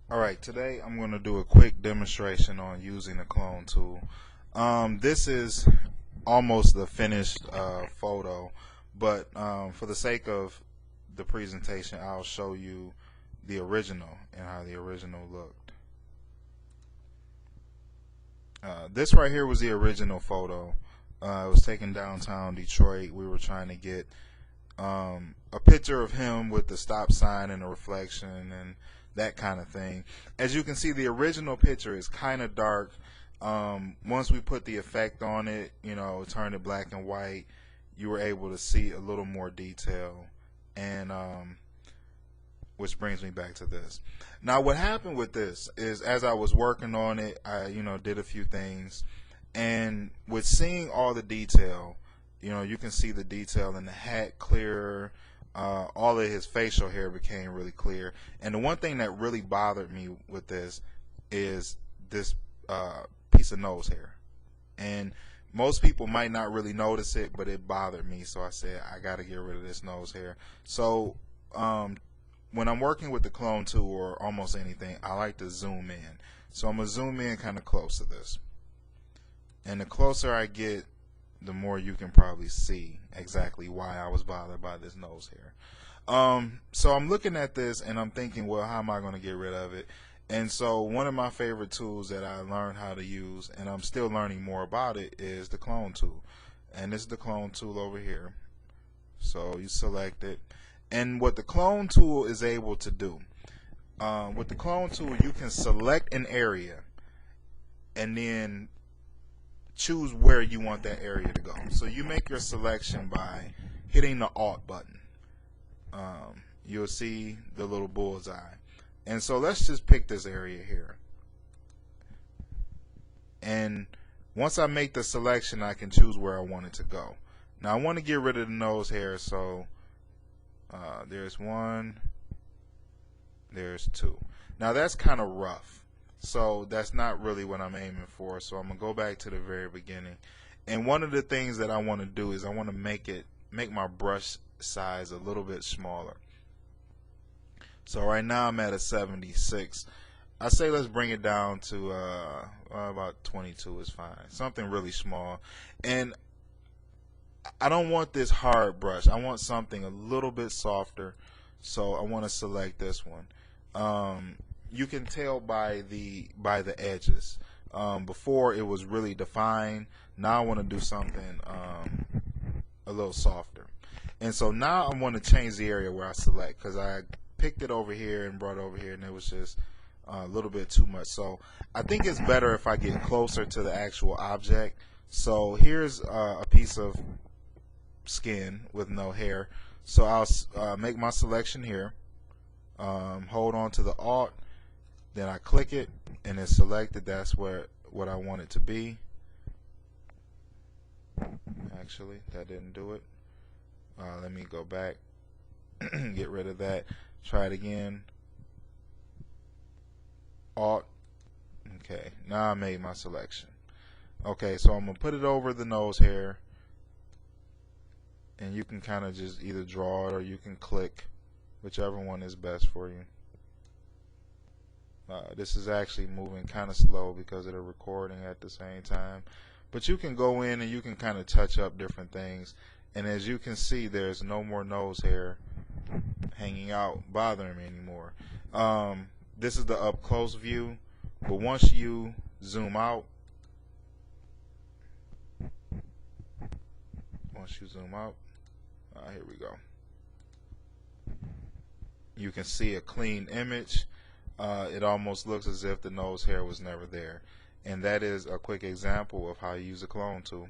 Alright, today I'm going to do a quick demonstration on using the clone tool. This is almost the finished photo, but for the sake of the presentation, I'll show you the original and how the original looked. This right here was the original photo. It was taken downtown Detroit. We were trying to get a picture of him with the stop sign and the reflection and that kind of thing. As you can see, the original picture is kind of dark. Once we put the effect on it, turned it black and white, you were able to see a little more detail. And which brings me back to this. Now, what happened with this is, as I was working on it, I did a few things, and with seeing all the detail, you can see the detail in the hat clearer. All of his facial hair became really clear. And the one thing that really bothered me with this is this piece of nose hair. And most people might not really notice it, but it bothered me. So I said, I got to get rid of this nose hair. So when I'm working with the clone tool or almost anything, I like to zoom in. So I'm going to zoom in kind of close to this. And the closer I get, the more you can probably see exactly why I was bothered by this nose hair. So I'm looking at this and I'm thinking, well, how am I going to get rid of it? And so one of my favorite tools that I learned how to use, and I'm still learning more about it, is the clone tool. And this is the clone tool over here. So you select it. And what the clone tool is able to do, with the clone tool, you can select an area and then choose where you want that area to go. So you make your selection by hitting the Alt button. You'll see the little bullseye. And so let's just pick this area here. And once I make the selection, I can choose where I want it to go. Now I want to get rid of the nose hair, so there's one, there's two. Now that's kind of rough. So that's not really what I'm aiming for. So I'm going to go back to the very beginning. And one of the things that I want to do is I want to make my brush size a little bit smaller. So right now I'm at a 76. I say let's bring it down to about 22 is fine. Something really small. And I don't want this hard brush. I want something a little bit softer. So I want to select this one. You can tell by the edges. Before it was really defined. Now I want to do something a little softer. And so now I want to change the area where I select, because I picked it over here and brought it over here, and it was just a little bit too much. So I think it's better if I get closer to the actual object. So here's a piece of skin with no hair. So I'll make my selection here. Hold on to the Alt. Then I click it and it's selected. That's what I want it to be. Actually, that didn't do it. Let me go back. Get rid of that. Try it again. Alt. Okay, now I made my selection. Okay, so I'm going to put it over the nose hair. And you can kind of just either draw it or you can click, whichever one is best for you. This is actually moving kind of slow because of the recording at the same time. But you can go in and you can kind of touch up different things. And as you can see, there's no more nose hair hanging out bothering me anymore. This is the up close view. But once you zoom out, here we go. You can see a clean image. It almost looks as if the nose hair was never there. And that is a quick example of how you use a clone tool.